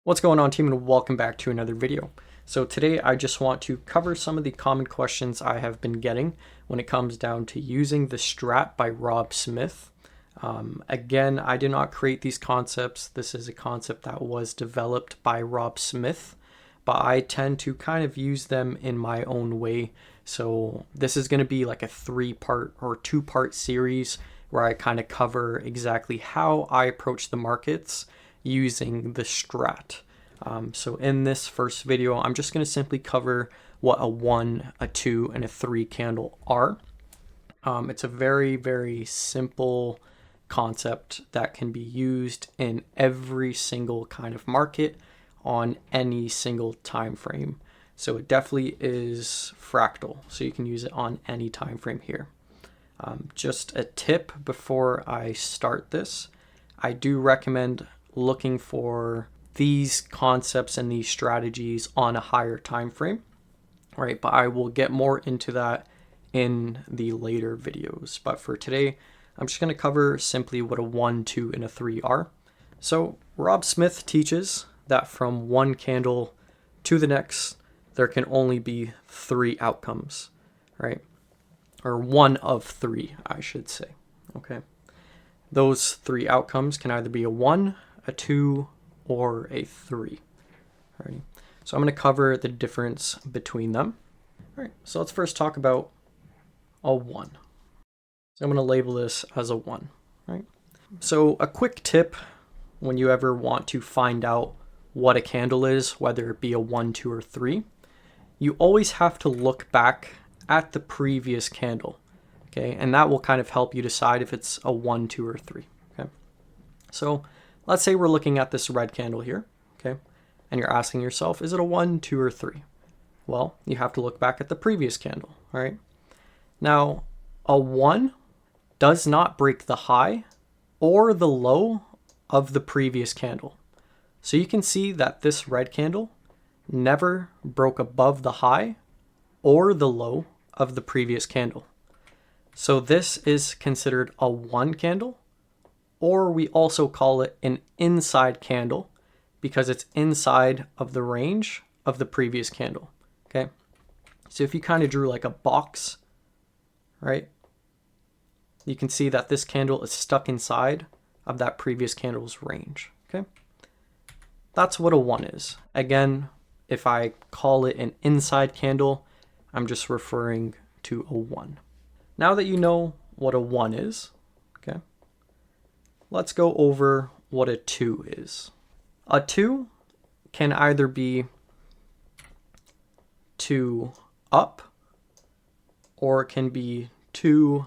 What's going on, team, and welcome back to another video. So today I just want to cover some of the common questions I have been getting when it comes down to using the Strat by Rob Smith. Again, I did not create these concepts. This is a concept that was developed by Rob Smith, but I tend to kind of use them in my own way. So this is going to be like a 3-part or 2-part series where I kind of cover exactly how I approach the markets using the Strat. So in this first video, I'm just going to simply cover what a 1, a 2, and a 3 candle are. It's a very, very simple concept that can be used in every single kind of market on any single time frame. So it definitely is fractal, so you can use it on any time frame here. Just a tip before I start this, I do recommend looking for these concepts and these strategies on a higher time frame, right? But I will get more into that in the later videos. But for today, I'm just going to cover simply what a 1, 2, and a 3 are. So Rob Smith teaches that from one candle to the next, there can only be 3 outcomes, right? Or one of 3, I should say. Okay. Those 3 outcomes can either be a 1, a 2, or a 3. Alrighty. So I'm going to cover the difference between them. All right. So let's first talk about a 1. So I'm going to label this as a 1. Right. So a quick tip when you ever want to find out what a candle is, whether it be a 1, 2, or 3, you always have to look back at the previous candle. Okay. And that will kind of help you decide if it's a 1, 2, or 3. Okay. So let's say we're looking at this red candle here, okay? And you're asking yourself, is it a 1, 2, or 3? Well, you have to look back at the previous candle, all right? Now, a 1 does not break the high or the low of the previous candle. So you can see that this red candle never broke above the high or the low of the previous candle. So this is considered a 1 candle, or we also call it an inside candle because it's inside of the range of the previous candle, okay? So if you kind of drew like a box, right, you can see that this candle is stuck inside of that previous candle's range, okay? That's what a 1 is. Again, if I call it an inside candle, I'm just referring to a 1. Now that you know what a 1 is, okay, let's go over what a 2 is. A 2 can either be 2 up or it can be 2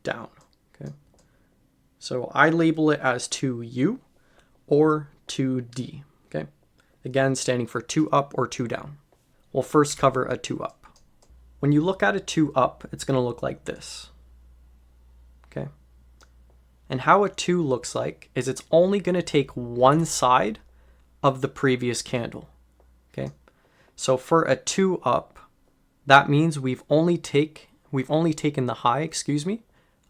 down. Okay. So I label it as 2U or 2D. Okay. Again, standing for 2 up or 2 down. We'll first cover a 2 up. When you look at a 2 up, it's going to look like this. Okay. And how a 2 looks like is it's only going to take one side of the previous candle. Okay. So for a 2 up, that means we've only taken the high,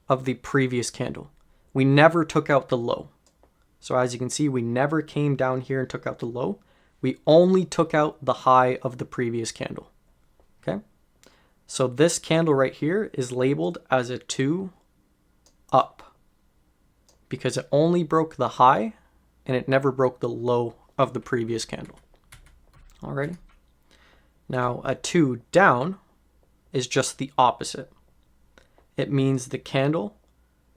of the previous candle. We never took out the low. So as you can see, we never came down here and took out the low. We only took out the high of the previous candle. Okay. So this candle right here is labeled as a 2 up, because it only broke the high and it never broke the low of the previous candle. Alrighty. Now a 2 down is just the opposite. It means the candle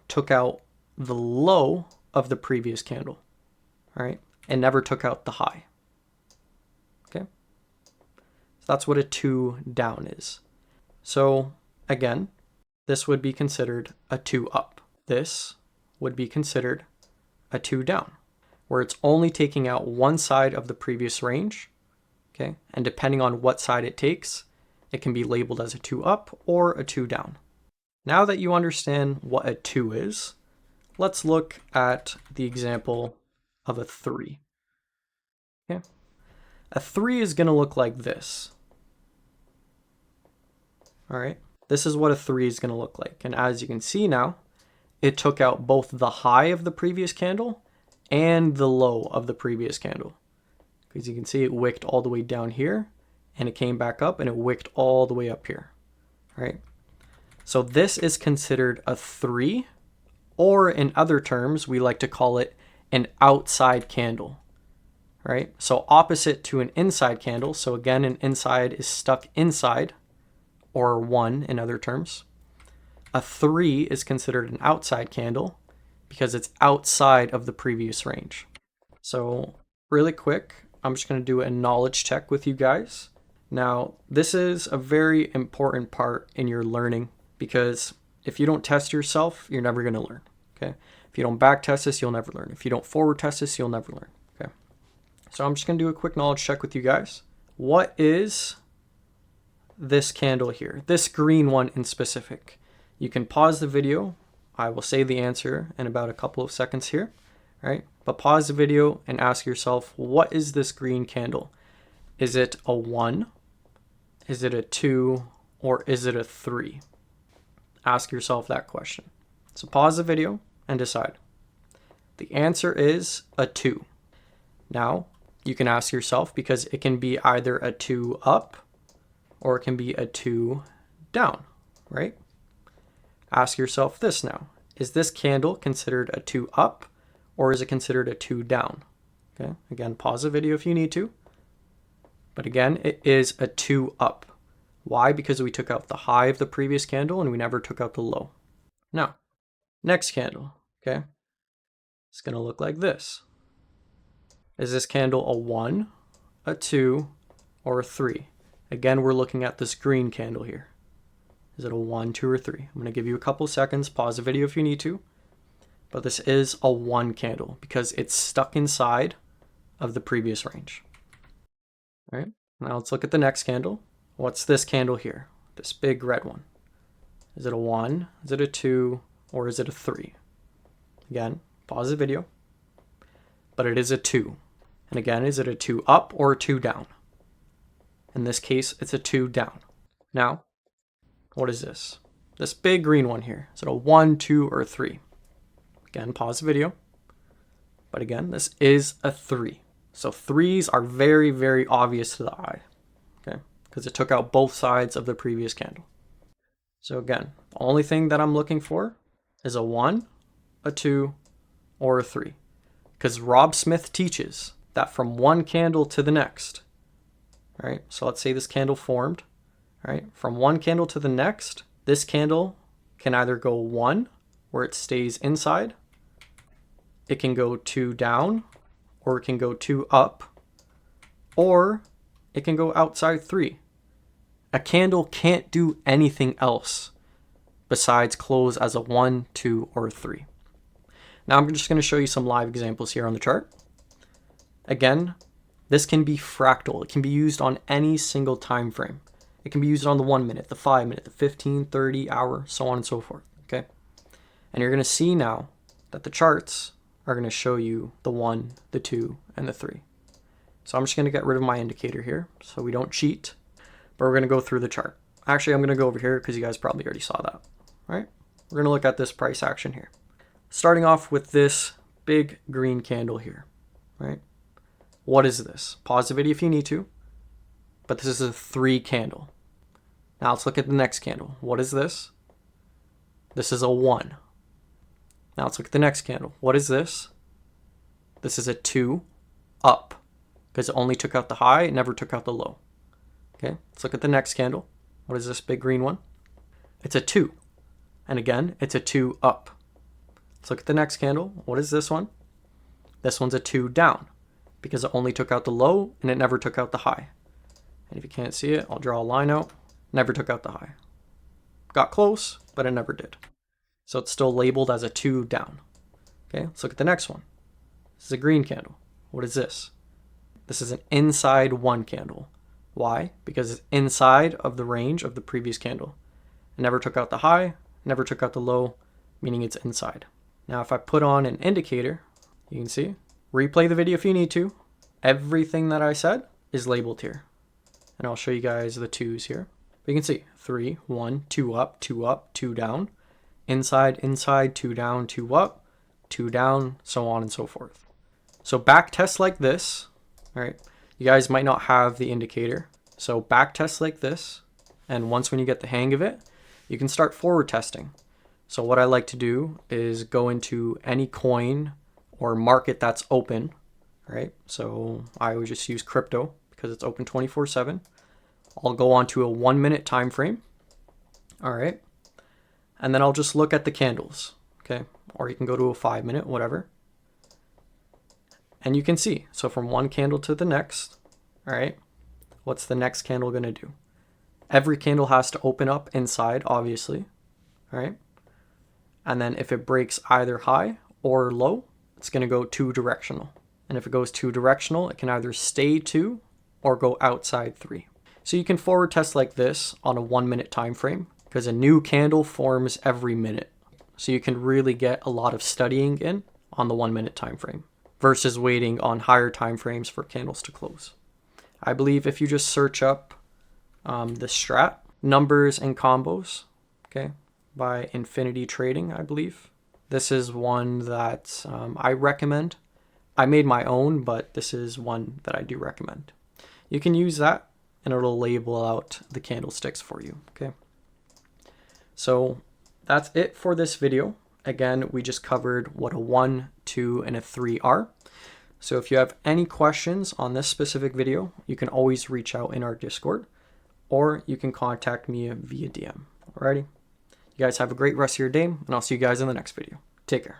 took out the low of the previous candle. Alright. And never took out the high. Okay. So that's what a 2 down is. So again, this would be considered a 2 up. This would be considered a 2 down, where it's only taking out one side of the previous range, okay? And depending on what side it takes, it can be labeled as a 2 up or a 2 down. Now that you understand what a 2 is, let's look at the example of a 3. Okay? A 3 is going to look like this. All right? This is what a 3 is going to look like. And as you can see now, it took out both the high of the previous candle and the low of the previous candle. Because you can see it wicked all the way down here, and it came back up and it wicked all the way up here, right? So this is considered a 3, or in other terms, we like to call it an outside candle, right? So opposite to an inside candle. So again, an inside is stuck inside, or 1 in other terms. A 3 is considered an outside candle because it's outside of the previous range. So really quick, I'm just going to do a knowledge check with you guys. Now, this is a very important part in your learning, because if you don't test yourself, you're never going to learn, okay? If you don't back test this, you'll never learn. If you don't forward test this, you'll never learn, okay? So I'm just going to do a quick knowledge check with you guys. What is this candle here? This green one in specific. You can pause the video. I will say the answer in about a couple of seconds here, right? But pause the video and ask yourself, what is this green candle? Is it a 1? Is it a 2? Or is it a 3? Ask yourself that question. So pause the video and decide. The answer is a 2. Now, you can ask yourself, because it can be either a 2 up or it can be a 2 down, right? Ask yourself this now. Is this candle considered a 2 up, or is it considered a 2 down? Okay, again, pause the video if you need to. But again, it is a 2 up. Why? Because we took out the high of the previous candle and we never took out the low. Now, next candle, okay? It's gonna look like this. Is this candle a 1, a 2, or a 3? Again, we're looking at this green candle here. Is it a 1, 2, or 3? I'm going to give you a couple seconds. Pause the video if you need to. But this is a 1 candle because it's stuck inside of the previous range. All right. Now let's look at the next candle. What's this candle here? This big red one. Is it a 1? Is it a 2? Or is it a 3? Again, pause the video. But it is a 2. And again, is it a 2 up or a 2 down? In this case, it's a 2 down. Now, what is this? This big green one here. Is it a 1, 2, or 3? Again, pause the video. But again, this is a 3. So 3s are very, very obvious to the eye, okay? Because it took out both sides of the previous candle. So again, the only thing that I'm looking for is a 1, a 2, or a 3. Because Rob Smith teaches that from one candle to the next, right? So let's say this candle formed, right? From one candle to the next, this candle can either go 1, where it stays inside, it can go 2 down, or it can go 2 up, or it can go outside 3. A candle can't do anything else besides close as a 1, 2, or 3. Now I'm just going to show you some live examples here on the chart. Again, this can be fractal. It can be used on any single time frame. It can be used on the 1 minute, the 5 minute, the 15, 30 hour, so on and so forth. Okay. And you're going to see now that the charts are going to show you the 1, the 2, and the 3. So I'm just going to get rid of my indicator here so we don't cheat, but we're going to go through the chart. Actually, I'm going to go over here because you guys probably already saw that. All right. We're going to look at this price action here. Starting off with this big green candle here, right? What is this? Pause the video if you need to, but this is a 3 candle. Now let's look at the next candle. What is this? This is a 1. Now let's look at the next candle. What is this? This is a 2 up because it only took out the high, it never took out the low. Okay, let's look at the next candle. What is this big green one? It's a 2. And again, it's a 2 up. Let's look at the next candle. What is this one? This one's a 2 down because it only took out the low and it never took out the high. And if you can't see it, I'll draw a line out. Never took out the high. Got close, but it never did. So it's still labeled as a 2 down. Okay, let's look at the next one. This is a green candle. What is this? This is an inside 1 candle. Why? Because it's inside of the range of the previous candle. It never took out the high, never took out the low, meaning it's inside. Now if I put on an indicator, you can see, replay the video if you need to. Everything that I said is labeled here. And I'll show you guys the 2s here. But you can see 3, 1, 2 up, 2 up, 2 down. Inside, inside, 2 down, 2 up, 2 down, so on and so forth. So back tests like this, all right, You guys might not have the indicator. So back test like this. And once when you get the hang of it, you can start forward testing. So what I like to do is go into any coin or market that's open, right? So I would just use crypto because it's open 24/7. I'll go on to a 1 minute time frame. All right. And then I'll just look at the candles. Okay. Or you can go to a 5 minute, whatever. And you can see, so from one candle to the next, all right, what's the next candle going to do? Every candle has to open up inside, obviously, all right? And then if it breaks either high or low, it's going to go two directional. And if it goes two directional, it can either stay two or go outside three. So you can forward test like this on a 1 minute time frame because a new candle forms every minute. So you can really get a lot of studying in on the 1 minute time frame versus waiting on higher time frames for candles to close. I believe if you just search up the Strat, numbers and combos, okay, by Infinity Trading, I believe. This is one that I recommend. I made my own, but this is one that I do recommend. You can use that and it'll label out the candlesticks for you, okay? So that's it for this video. Again, we just covered what a 1, 2, and a 3 are. So if you have any questions on this specific video, you can always reach out in our Discord or you can contact me via DM. Alrighty? You guys have a great rest of your day and I'll see you guys in the next video. Take care.